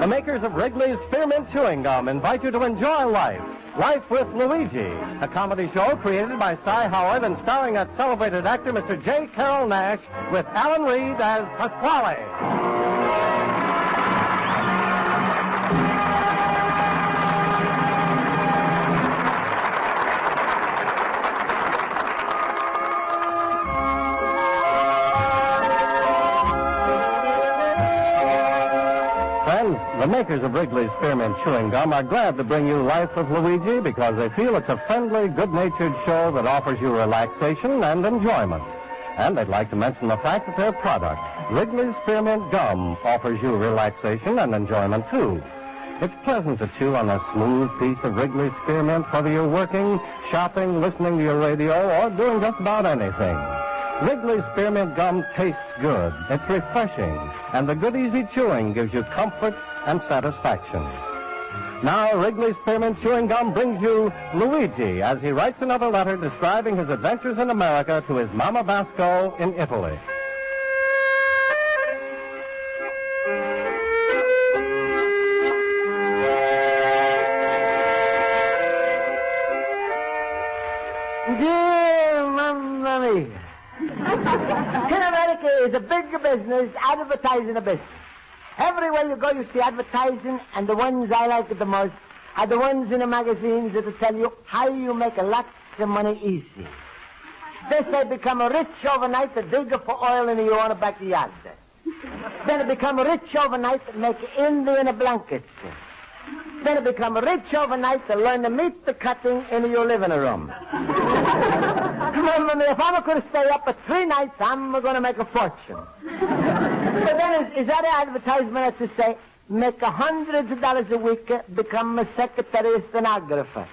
The makers of Wrigley's Spearmint Chewing Gum invite you to enjoy life. Life with Luigi, a comedy show created by Cy Howard and starring that celebrated actor, Mr. J. Carrol Naish, with Alan Reed as Pasquale. The makers of Wrigley's Spearmint Chewing Gum are glad to bring you Life with Luigi because they feel it's a friendly, good-natured show that offers you relaxation and enjoyment. And they'd like to mention the fact that their product, Wrigley's Spearmint Gum, offers you relaxation and enjoyment, too. It's pleasant to chew on a smooth piece of Wrigley's Spearmint, whether you're working, shopping, listening to your radio, or doing just about anything. Wrigley's Spearmint Gum tastes good. It's refreshing. And the good, easy chewing gives you comfort and satisfaction. Now, Wrigley's Spearmint Chewing Gum brings you Luigi as he writes another letter describing his adventures in America to his Mama Basco in Italy. Dear Mamma Mia. In America is a big business, advertising a business. Everywhere you go, you see advertising, and the ones I like the most are the ones in the magazines that will tell you how you make lots of money easy. They say become rich overnight, to dig for oil in your own backyard. Then become rich overnight, make Indian blankets. Then become rich overnight to learn the meat cutting in your living room. Remember me, if I'm going to stay up for 3 nights, I'm going to make a fortune. But then is that an advertisement that to say, make $100 a week, become a secretary stenographer?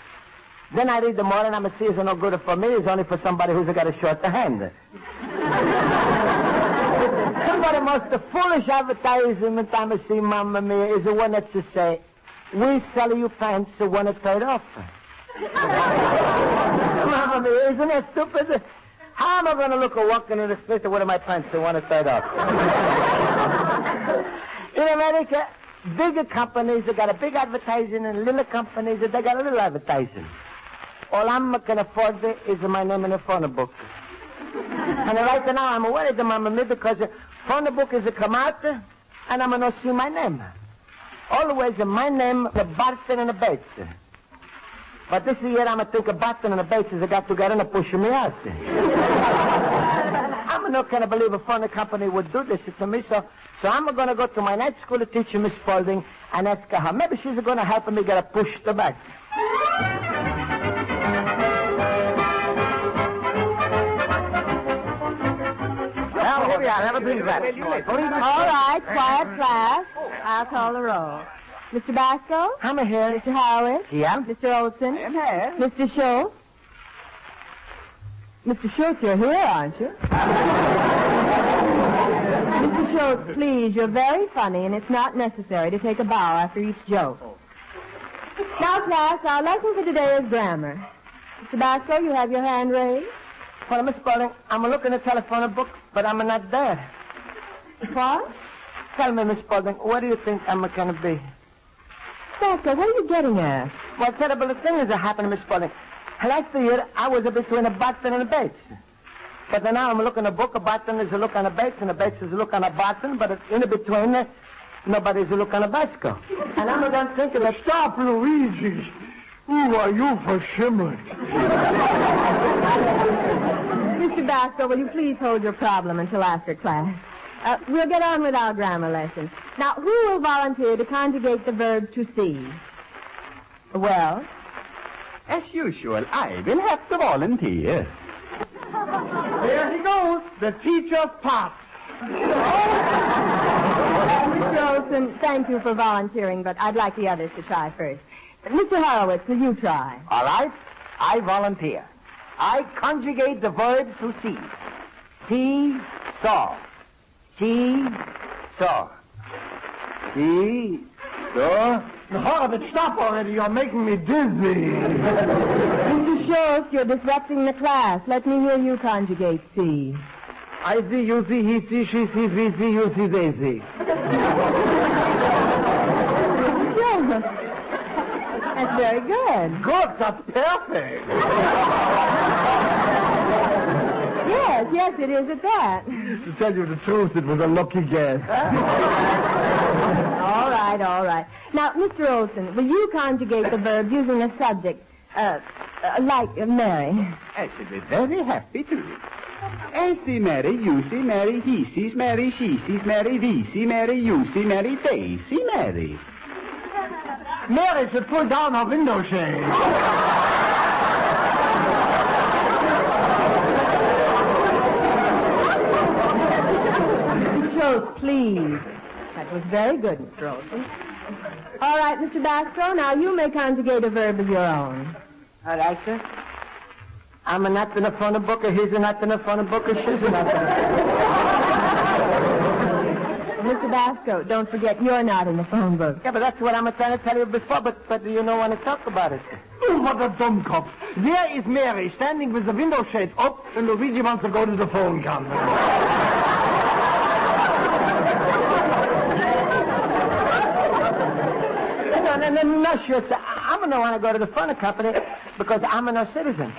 Then I read them all and I'm see it's no good for me, it's only for somebody who's got a short hand. But the most foolish advertisement I'm see, Mamma Mia, is the one that to say, we sell you pants for 1/3 off. Mamma Mia, isn't that stupid? How am I going to look walking in the street with one of my pants for 1/3 off? In America, bigger companies, they got a big advertising, and little companies, they got a little advertising. All I'm can afford is my name in the phone book. And right now, I'm worried, Mamma Mia, because the phone book is a come out, and I'm going to see my name. Always my name, the Barton and the Bates. But this year I'm going to think of Barton and the Bates has got together and push me out. I'm not going to believe a phone company would do this to me, so I'm going to go to my night school teacher, Miss Spaulding, and ask her. Maybe she's going to help me get a push to back. Well, here we are. Have a drink, that. All right, quiet class. I'll call the roll. Mr. Basco? I'm here. Mr. Howard? Yeah? Mr. Olson? I'm here. Mr. Schultz? Mr. Schultz, you're here, aren't you? Mr. Schultz, please, you're very funny, and it's not necessary to take a bow after each joke. Now, class, our lesson for today is grammar. Mr. Basco, you have your hand raised. Well, Miss Spaulding, I'm looking at the telephone book, but I'm not there. What? Tell me, Miss Spaulding, what do you think I'm going to be? Basco, what are you getting at? Well, terrible things are happening, Miss Spaulding. Last year, I was between a Barton and a Bates. But now I'm looking at a book, a Barton is a look on a Bates, and a Bates is a look on a Barton, but in between, nobody's a look on a Basco. And I'm going to think of it. Stop, Luigi. Who are you for shimmering? Mr. Basco, will you please hold your problem until after class? We'll get on with our grammar lesson. Now, who will volunteer to conjugate the verb to see? Well? As usual, I will have to volunteer. There he goes, the teacher's pot. Mr. Olson, thank you for volunteering, but I'd like the others to try first. Mr. Horowitz, will you try? All right, I volunteer. I conjugate the verb to see. See, saw. See, saw. See, saw. Horowitz, stop already. You're making me dizzy. Mr. Schultz, you're disrupting the class. Let me hear you conjugate see. I see, you see, he see, she sees, we see, you see, they see. That's very good. Good, that's perfect. Yes, it is at that. To tell you the truth, it was a lucky guess. All right. Now, Mr. Olson, will you conjugate the verb using a subject, like marry? I should be very happy to. I see marry, you see marry, he sees marry, she sees marry, we see marry, you see marry, they see marry. Mary should pull down her window shade. Schultz, please. That was very good, Mr. Olson. All right, Mr. Basco, now you may conjugate a verb of your own. All right, sir. I'm a nut in a phone book, or he's a nut in a phone book, or she's a nut in a Mr. Basco, don't forget you're not in the phone book. Yeah, but that's what I'm trying to tell you before, but you don't want to talk about it. Oh, what a dummkopf. There is Mary standing with the window shades up, and Luigi wants to go to the phone company. No, sure, sir. I'm going to want to go to the phone company because I'm a no citizen.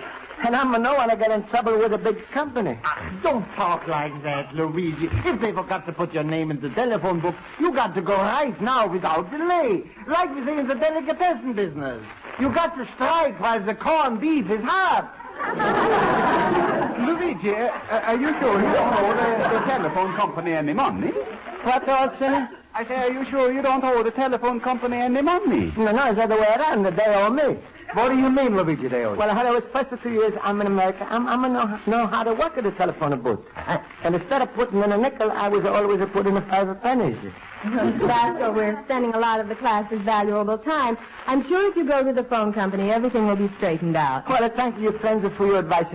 And I'm going to want to get in trouble with a big company. Don't talk like that, Luigi. If they forgot to put your name in the telephone book, you got to go right now without delay. Like we say in the delicatessen business. You got to strike while the corned beef is hot. Luigi, are you sure you don't owe the telephone company any money? What, Olson? I say, are you sure you don't owe the telephone company any money? No, it's the other way around. They owe me. What do you mean, Luigi, they owe you? Well, I was first for 2 years, I'm in America. I'm know how to work at the telephone booth. And instead of putting in a nickel, I was always putting in 5 pennies. Mr. Basco, we're spending a lot of the class's valuable time. I'm sure if you go to the phone company, everything will be straightened out. Well, thank you, friends, for your advice.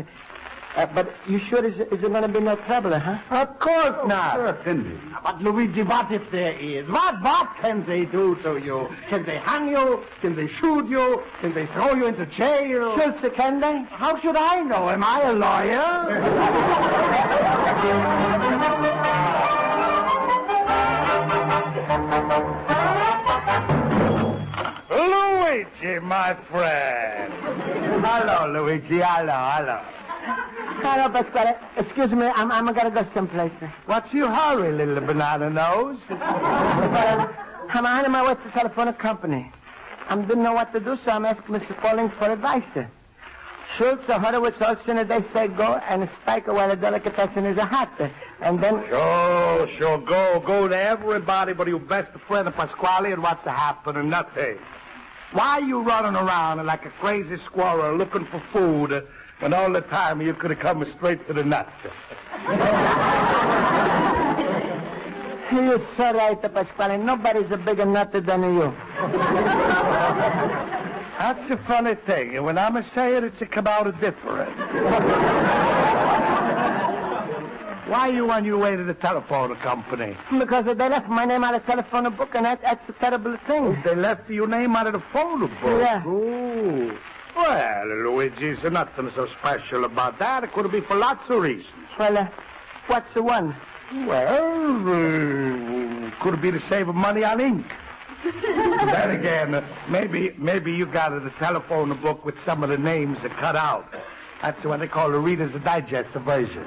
But you sure is there going to be no trouble, huh? Of course not. Certainly. But, Luigi, what if there is? What can they do to you? Can they hang you? Can they shoot you? Can they throw you into jail? Schultz, can they? How should I know? Am I a lawyer? Luigi, my friend. Hello, Luigi. Hello. Hello, Pasquale. Excuse me, I'm going to go someplace. What's your hurry, little banana nose? I'm on my way to the telephone company. I didn't know what to do, so I'm asking Mr. Pauling for advice. Schultz, Horowitz, Olson, they say go, and Spike, while the delicatessen is a hat. And then... Sure, go to everybody but your best friend, Pasquale, and what's happening? Nothing. Why are you running around like a crazy squirrel looking for food when all the time you could have come straight to the nut? You're so right, Pasquale. Nobody's a bigger nutter than you. That's a funny thing. And when I'm a say it, it's a come out different. Why are you on your way to the telephone company? Because they left my name out of the telephone book, and that's a terrible thing. They left your name out of the phone book? Yeah. Oh. Well, Luigi, there's nothing so special about that. It could be for lots of reasons. Well, what's the one? Well, could be to save money on ink. Then again, maybe you got the telephone book with some of the names that cut out. That's what they call the Reader's Digest version.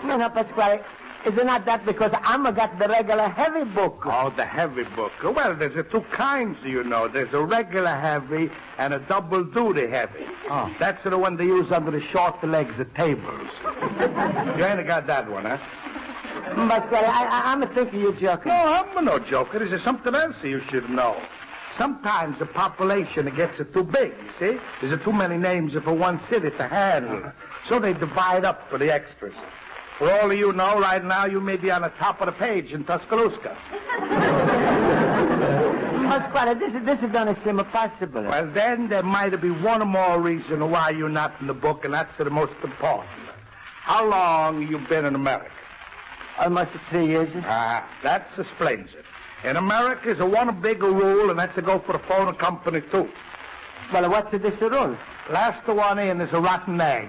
No, Pasquale. Is it not that because I'm got the regular heavy book? Oh, the heavy book. Well, there's two kinds, you know. There's a regular heavy and a double-duty heavy. Oh. That's the one they use under the short legs at tables. You ain't got that one, huh? Pasquale, I'm thinking you're joking. No, I'm no joker. There's something else you should know. Sometimes the population gets too big, you see? There's too many names for one city to handle. So they divide up for the extras. For all of you know, right now, you may be on the top of the page in Tuscaloosa. Pasquale, this don't seem possible. Well, then there might be one more reason why you're not in the book, and that's the most important. How long you been in America? Almost 3 years. That explains it. In America, there's one big rule, and that's to go for the phone company, too. Well, what's this rule? Last one in is a rotten egg.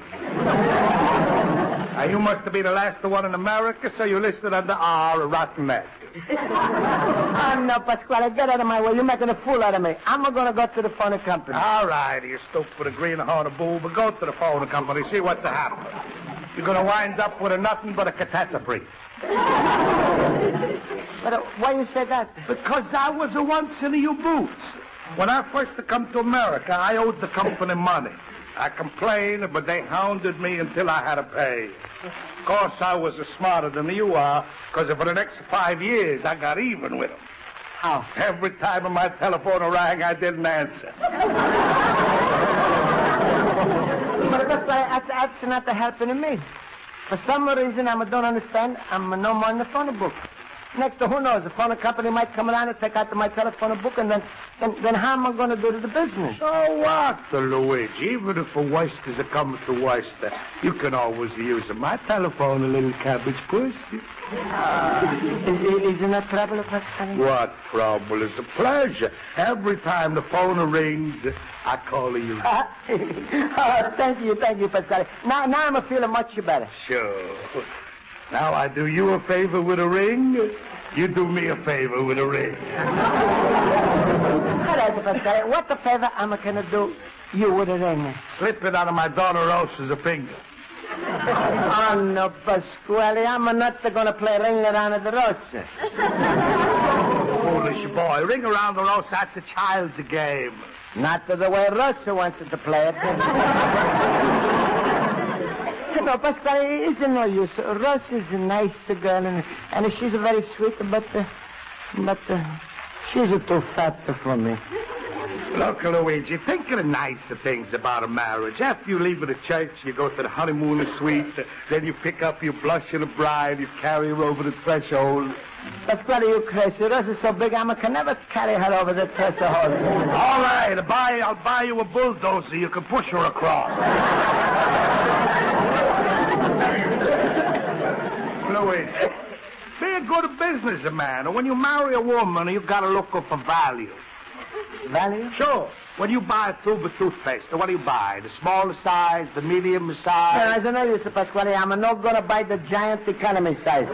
Now, you must have been the last one in America, so you listed under R, a rotten egg. Oh, no, Pasquale, get out of my way. You're making a fool out of me. I'm going to go to the phone company. All right, you stupid greenhorn of bull, but go to the phone company, see what's to happen. You're going to wind up with nothing but a catastrophe. But why you say that? Because I was a once in your boots. When I first come to America, I owed the company money. I complained, but they hounded me until I had to pay. Of course, I was smarter than you are, because for the next 5 years, I got even with them. How? Every time my telephone rang, I didn't answer. But that's not helping me. For some reason, I don't understand, I'm no more in the phone book. Next to who knows, the phone company might come around and take out my telephone book, and then how am I going to do to the business? So what, Luigi? Even if a worst is coming to worst, you can always use my telephone, a little cabbage pussy. Isn't that trouble, Pasquale? What trouble? It's a pleasure. Every time the phone rings, I call you. Oh, thank you, Pasquale. Now I'm feeling much better. Sure. Now I do you a favor with a ring, you do me a favor with a ring. All right, Pasquale, what the favor am I going to do you with a ring? Slip it out of my daughter Rosa's finger. Oh, no, Pasquale, I'm not going to play ring around the Rosa. Foolish boy, ring around the Rosa, that's a child's game. Not the way Rosa wants it to play it. No, Pasquale, it's no use. Rosa is a nice girl, and she's very sweet, but she's too fat for me. Look, Luigi, think of the nicer things about a marriage. After you leave the church, you go to the honeymoon suite, then you pick up your blushing bride, you carry her over the threshold. Pasquale, you crazy. Rosa's so big, I can never carry her over the threshold. All right, I'll buy you a bulldozer. You can push her across. Luigi, be a good businessman. And when you marry a woman, you've got to look for value. Value? Sure. When you buy a tube of toothpaste, what do you buy? The small size, the medium size? Yeah, I don't know, Mr. Pasquale. I'm not going to buy the giant economy size.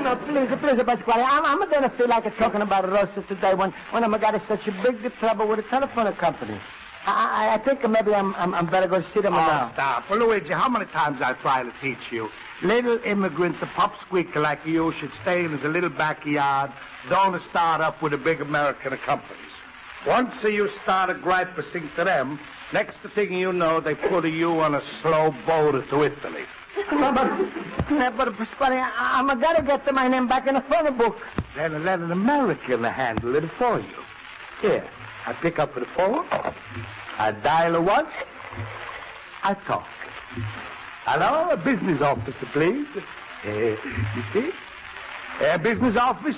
No, please, Pasquale. I'm going to feel like talking about Rosa today when I'm got such a big trouble with the telephone company. I think maybe I'm better going to see them now. Stop. Well, Luigi, how many times I try to teach you? Little immigrant, the pop squeaker like you should stay in his little backyard. Don't start up with the big American companies. Once you start a griping to them, next thing you know, they put you on a slow boat to Italy. But Pasquale, I'm got to get my name back in the phone book. Then let an American handle it for you. Here, I pick up the phone. I dial once. I talk. Hello, a business office, please. You see? Business office,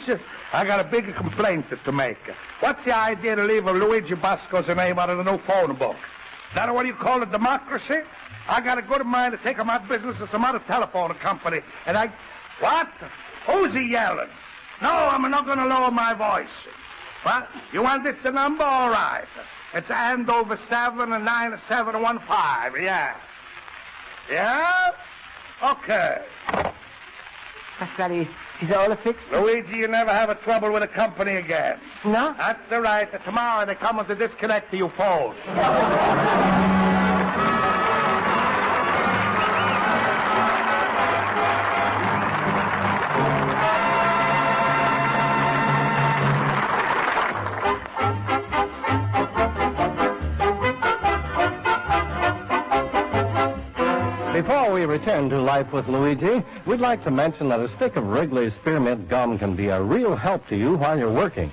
I got a big complaint to make. What's the idea to leave a Luigi Basco's name out of the new phone book? Is that what you call a democracy? I got a good mind to take my business to some other telephone company, and What? Who's he yelling? No, I'm not going to lower my voice. What? You want this number? All right. It's Andover 79715. Yeah. Yeah? Okay. Pasquale, is it all fixed? Luigi, you never have a trouble with a company again. No? That's all right. Tomorrow they come to disconnect your phone. Before we return to Life with Luigi, we'd like to mention that a stick of Wrigley's Spearmint Gum can be a real help to you while you're working.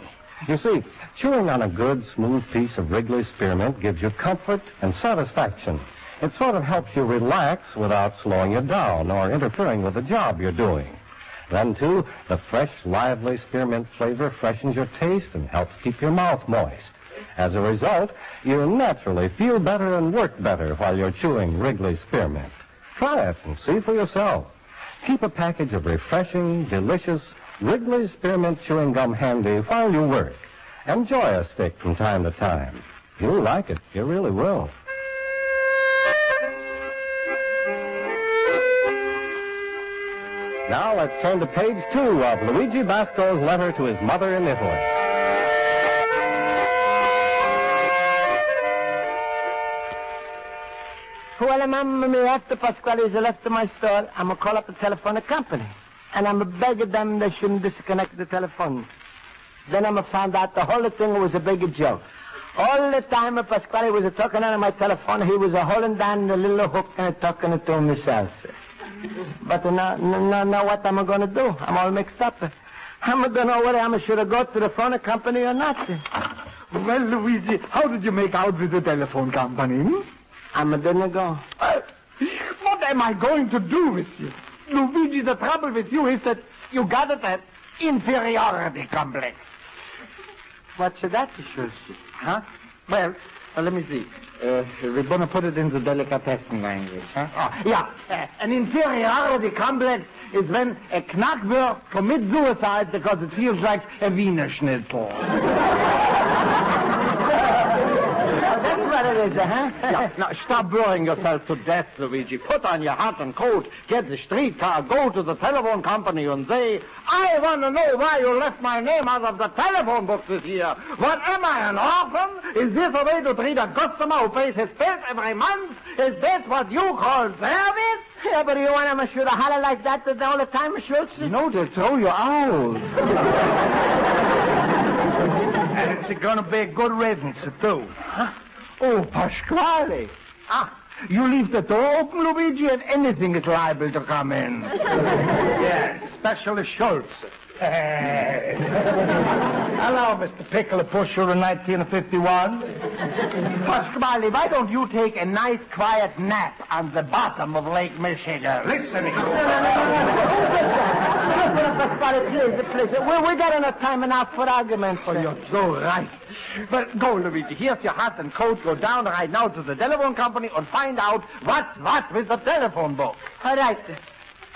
You see, chewing on a good, smooth piece of Wrigley's Spearmint gives you comfort and satisfaction. It sort of helps you relax without slowing you down or interfering with the job you're doing. Then, too, the fresh, lively spearmint flavor freshens your taste and helps keep your mouth moist. As a result, you naturally feel better and work better while you're chewing Wrigley's Spearmint. Try it and see for yourself. Keep a package of refreshing, delicious Wrigley's Spearmint Chewing Gum handy while you work. Enjoy a stick from time to time. You'll like it. You really will. Now let's turn to page 2 of Luigi Basco's letter to his mother in Italy. Well, Mamma, me after Pasquale is left to my store, I'm going to call up the telephone company. And I'm going to beg them they shouldn't disconnect the telephone. Then I'm going to find out the whole thing was a big joke. All the time Pasquale was talking on my telephone, he was holding down the little hook and talking to himself. But now what am I going to do? I'm all mixed up. I don't know whether I should go to the phone company or not. Well, Luigi, how did you make out with the telephone company? I didn't go. What am I going to do with you? Luigi, the trouble with you is that you got that inferiority complex. What's that, sure? Huh? Well, let me see. We're going to put it in the delicatessen language, huh? Oh, yeah. An inferiority complex is when a knackwurst commits suicide because it feels like a Wiener Schnitzel. That's what it is, huh? Yeah, now, stop worrying yourself to death, Luigi. Put on your hat and coat, get the streetcar, go to the telephone company and say, I want to know why you left my name out of the telephone books this year. What, am I an orphan? Is this a way to treat a customer who pays his bills every month? Is this what you call service? Yeah, but you want to shoot a holler like that all the time, Schultz? No, they'll throw you out. And it's going to be a good riddance, too. Huh? Oh, Pasquale. You leave the door open, Luigi, and anything is liable to come in. Yes, especially Schultz. Hello, Mr. Pickle Pusher in 1951. Pasquale, why don't you take a nice quiet nap on the bottom of Lake Michigan? Listen, Please. We got enough time enough for arguments. Oh, you're so right. But go, Luigi. Here's your hat and coat. Go down right now to the telephone company and find out what's what with the telephone book. All right.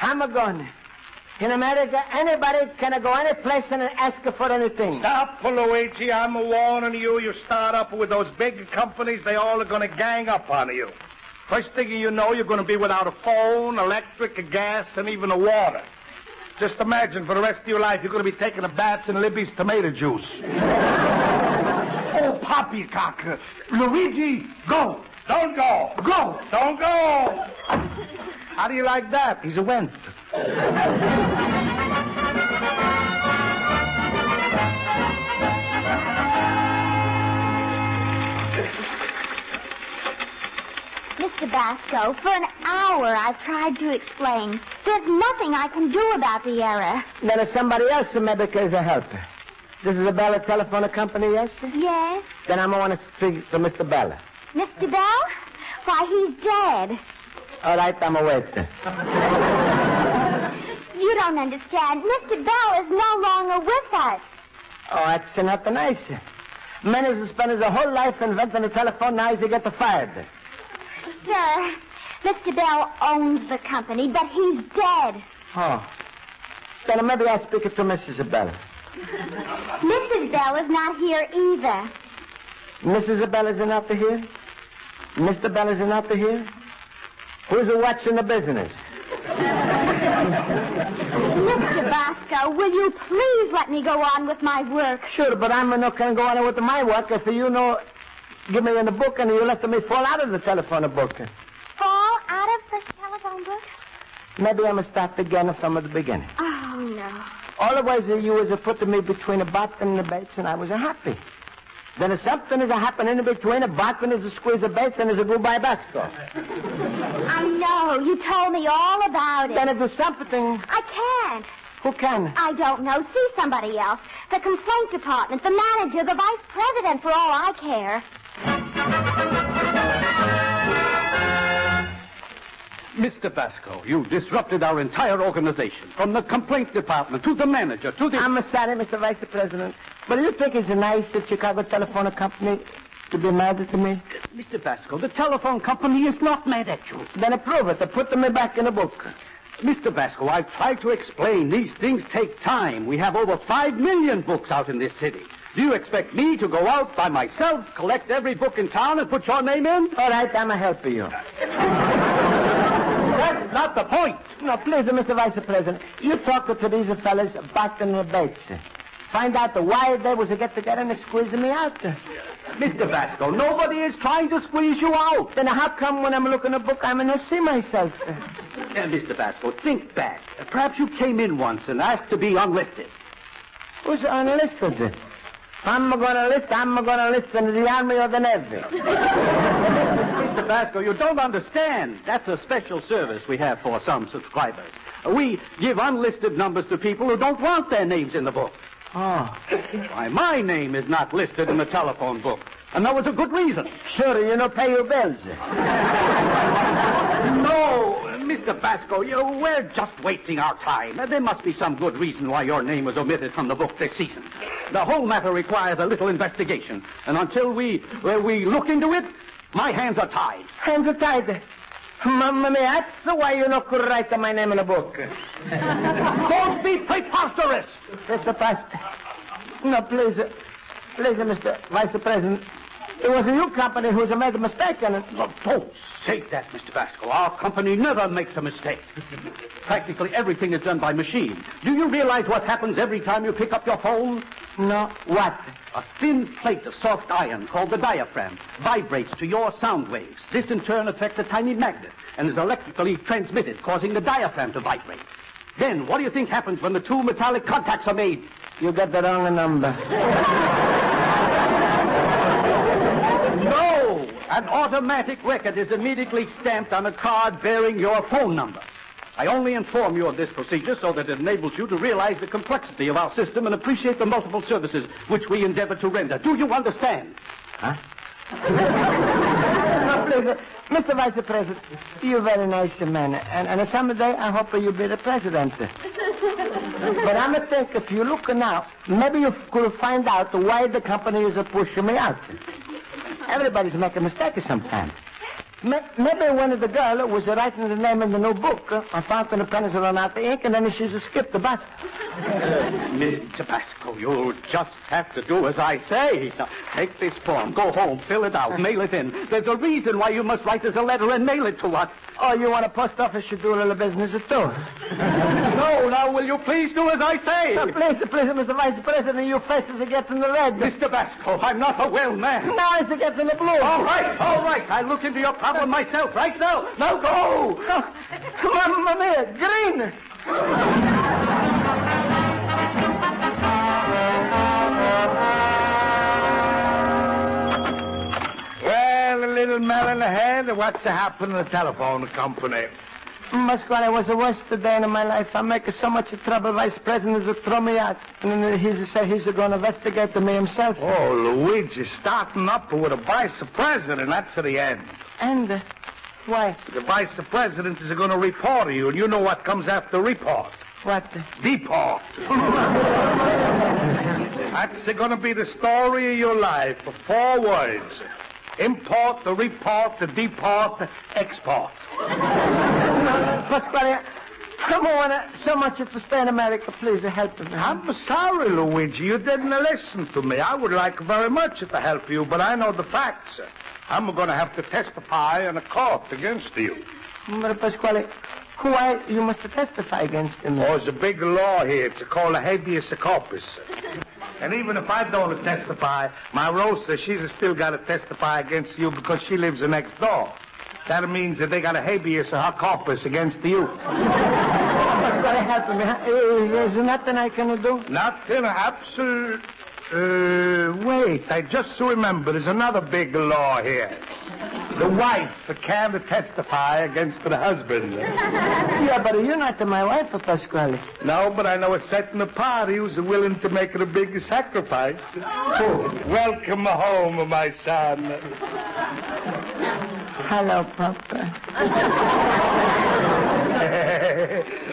I'm going. In America, anybody can go any place and ask for anything. Stop, Luigi. I'm warning you. You start up with those big companies, they all are going to gang up on you. First thing you know, you're going to be without a phone, electric, a gas, and even a water. Just imagine, for the rest of your life, you're going to be taking a bath in Libby's tomato juice. Oh, poppycock. Luigi, go. Don't go. Go. Don't go. How do you like that? He's a wimp. Mr. Basco, for an hour I've tried to explain. There's nothing I can do about the error. Then if somebody else maybe is a helper. This is a Bella telephone company, yes? Yes? Then I'm going to speak to Mr. Bella. Mr. Bell? Why, he's dead. All right, I'm away. You don't understand. Mr. Bell is no longer with us. Oh, that's not nice. Men has spent his whole life inventing a telephone, now he's get fired. Sir, Mr. Bell owns the company, but he's dead. Oh. Then maybe I'll speak it to Mrs. Bella. Mrs. Bell is not here either. Mrs. Bell is not here? Mr. Bell is not here? Who's watching the business? Mr. Basco, will you please let me go on with my work? Sure, but I'm not going to go on with my work if you know... Give me in the book and you let me fall out of the telephone book. Fall out of the telephone book? Maybe I'm going to start again from the beginning. Oh, no. Otherwise, you was putting me between a bottom and the base, and I was happy. Then if something is happening in between, a bottom is a squeeze of base and is a goodbye Basco. I know. You told me all about it. Then if there's something... I can't. Who can? I don't know. See somebody else. The complaint department, the manager, the vice president, for all I care. Mr. Basco, you disrupted our entire organization. From the complaint department to the manager to the... I'm sorry, Mr. Vice President. But you think it's nice that Chicago Telephone Company to be mad at me? Mr. Basco, the telephone company is not mad at you. Then approve it. Put me back in the book. Mr. Basco, I've tried to explain. These things take time. We have over 5 million books out in this city. Do you expect me to go out by myself, collect every book in town, and put your name in? All right, I'm a helper you. That's not the point. No, please, Mr. Vice President, you talk to these fellas back in the beds. Find out why they was to get together and squeeze me out. Mr. Basco, nobody is trying to squeeze you out. Then how come when I'm looking at a book, I'm going to see myself? Mr. Basco, think back. Perhaps you came in once and asked to be unlisted. Who's unlisted? I'm going to list in the Army or the Navy. Mr. Basco, you don't understand. That's a special service we have for some subscribers. We give unlisted numbers to people who don't want their names in the book. Oh. Why, my name is not listed in the telephone book. And that was a good reason. Sure, you don't pay your bills. No, Mr. Basco, we're just wasting our time. There must be some good reason why your name was omitted from the book this season. The whole matter requires a little investigation. And until we look into it, my hands are tied. Hands are tied? Mamma mia, that's why you not could write my name in a book. Don't be preposterous! Mr. Past. No, please, Mr. Vice President. It was your company who's made a mistake in it. Don't say that, Mr. Basco. Our company never makes a mistake. Practically everything is done by machine. Do you realize what happens every time you pick up your phone? No. What? A thin plate of soft iron called the diaphragm vibrates to your sound waves. This in turn affects a tiny magnet and is electrically transmitted, causing the diaphragm to vibrate. Then, what do you think happens when the two metallic contacts are made? You got the wrong number. No! An automatic record is immediately stamped on a card bearing your phone number. I only inform you of this procedure so that it enables you to realize the complexity of our system and appreciate the multiple services which we endeavor to render. Do you understand? Huh? No, please, Mr. Vice President, you're a very nice man, and someday I hope you'll be the president. But I'm think if you look now, maybe you could find out why the company is pushing me out. Everybody's making a mistake sometimes. Maybe one of the girls was writing the name in the new book. I found the pens run out the ink, and then she's skipped the bus. Mr. Basco, you'll just have to do as I say. Now, take this form, go home, fill it out, mail it in. There's a reason why you must write us a letter and mail it to us. Oh, you want a post office to do a little business too? No, now will you please do as I say? Please, Mr. Vice President, your face is getting the red. Mr. Basco, I'm not a well man. Now it's getting the blue. All right. I'll look into your problem myself right now. Now go. Mamma mia, green. Well, a little melon ahead. What's happened to the telephone company? Pasquale, it was the worst day in my life. I'm making so much trouble. Vice President is throw me out. And then he said he's going to investigate me himself. Oh, Luigi, starting up with a vice president. That's the end. And why? The vice president is going to report you, and you know what comes after report. What? Deport. That's going to be the story of your life. 4 words. Import, the report, the deport, export. Pasquale, I want so much to stay in America. Please help me. I'm sorry, Luigi. You didn't listen to me. I would like very much to help you, but I know the facts. I'm going to have to testify in a court against you. But Pasquale, why you must testify against him? Oh, there's a big law here. It's called a habeas corpus. And even if I don't testify, my Rosa, she's still got to testify against you because she lives next door. That means that they got a habeas corpus against you. Pasquale, help me. Is there nothing I can do? Nothing, absolute. Wait, I just remember there's another big law here. The wife can't testify against the husband. Yeah, but you're not my wife, Pasquale. No, but I know a certain party who's willing to make a big sacrifice. Oh, welcome home, my son. Hello, Papa.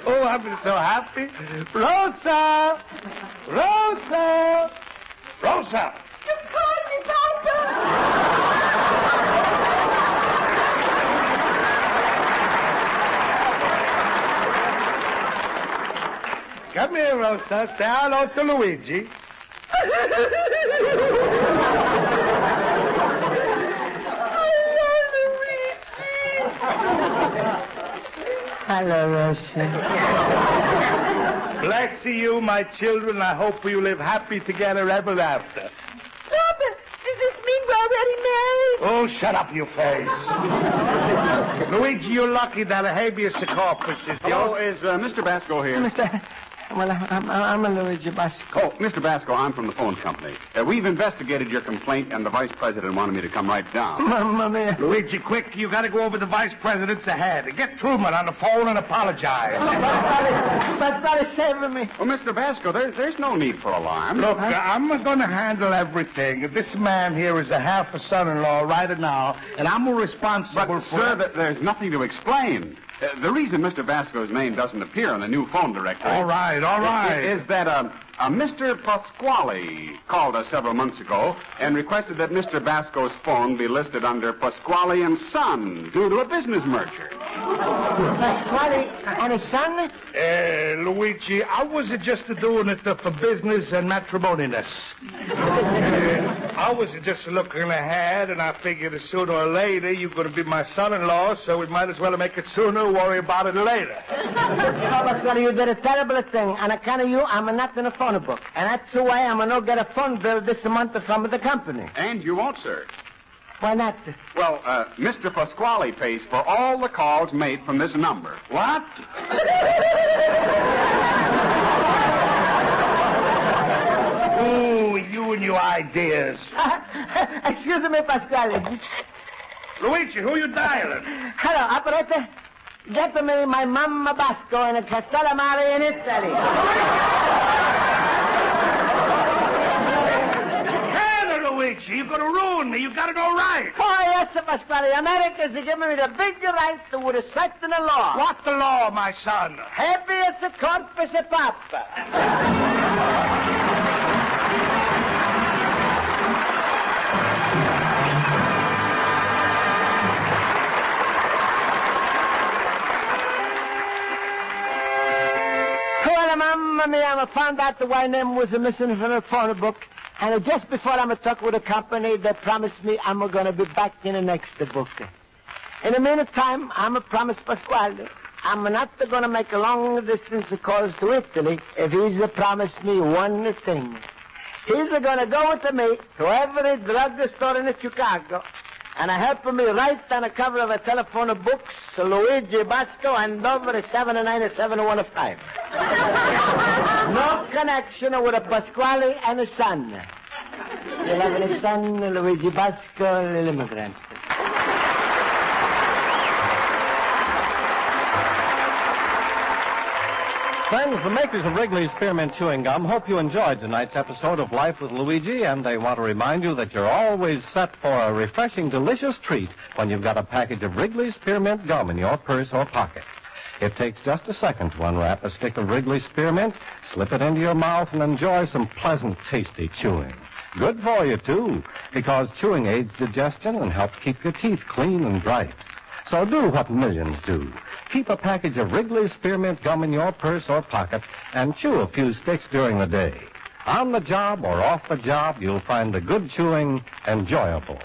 Oh, I'm so happy. Rosa! Rosa! Rosa! You called me, Papa! Come here, Rosa. Say hello to Luigi. Hello, Rosa. Bless you, my children. I hope you live happy together ever after. Stop it! Does this mean we're already married? Oh, shut up, you face. Luigi, you're lucky that a habeas corpus is... Hello, is Mr. Basco here? Well, I'm a Luigi Basco. Oh, Mr. Basco, I'm from the phone company. We've investigated your complaint, and the vice president wanted me to come right down. Mamma mia. Luigi, quick, you got to go over the vice president's ahead. Get Truman on the phone and apologize. Pasquale, saving me. Well, Mr. Basco, there's no need for alarm. Look, I'm going to handle everything. This man here is a half a son-in-law right now, and I'm responsible But, for... sir, there's nothing to explain. The reason Mr. Basco's name doesn't appear on the new phone directory... All right. ...is that a Mr. Pasquale called us several months ago and requested that Mr. Basco's phone be listed under Pasquale and Son due to a business merger. Pasquale and his son? Luigi, I was just doing it for business and matrimoniousness. I was just looking ahead, and I figured sooner or later you're going to be my son-in-law, so we might as well make it sooner, worry about it later. Oh, Pasquale, you did a terrible thing. On account of you, I'm not in a phone book. And that's why I'm going to get a phone bill this month from the company. And you won't, sir. Why not? Well, Mr. Pasquale pays for all the calls made from this number. What? Oh, you and your ideas. Excuse me, Pasquale. Luigi, who you dialing? Hello, operator. Get me my Mamma Basco in Castellamare in Italy. Luigi, you're going to ruin me. You got to go right. Oh, yes, Pasquale. America's giving me the big right to respect the law. What the law, my son? Habeas corpus papa. Well, mamma mia, I found out the why name was missing from the phone book. And just before I'm talk with the company, they promised me I'm going to be back in the next book. In the meantime, I'm a promise Pasquale. I'm not going to make a long-distance calls to Italy if he's promised me one thing. He's going to go with me to every drugstore in Chicago and help me write on the cover of a telephone books Luigi Basco and over 79715. No connection with a Pasquale and a son. You'll have a son, Luigi Basco, the immigrant. Friends, the makers of Wrigley's Spearmint Chewing Gum hope you enjoyed tonight's episode of Life with Luigi, and they want to remind you that you're always set for a refreshing, delicious treat when you've got a package of Wrigley's Spearmint Gum in your purse or pocket. It takes just a second to unwrap a stick of Wrigley's Spearmint, slip it into your mouth, and enjoy some pleasant, tasty chewing. Good for you, too, because chewing aids digestion and helps keep your teeth clean and bright. So do what millions do. Keep a package of Wrigley's Spearmint Gum in your purse or pocket and chew a few sticks during the day. On the job or off the job, you'll find the good chewing enjoyable.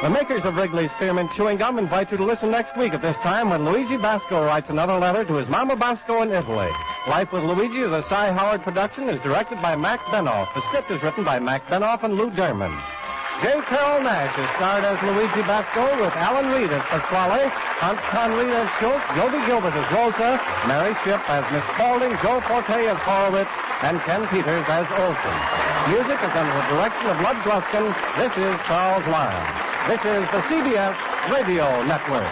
The makers of Wrigley's Spearmint Chewing Gum invite you to listen next week at this time when Luigi Basco writes another letter to his Mama Basco in Italy. Life with Luigi is a Cy Howard production, is directed by Mac Benoff. The script is written by Mac Benoff and Lou Derman. J. Carrol Naish is starred as Luigi Basco with Alan Reed as Pasquale, Hans Conried as Schultz, Joby Gilbert as Rosa, Mary Shipp as Miss Spaulding, Joe Forte as Horowitz, and Ken Peters as Olson. Music is under the direction of Lud Gluskin. This is Charles Lyon. This is the CBS Radio Network.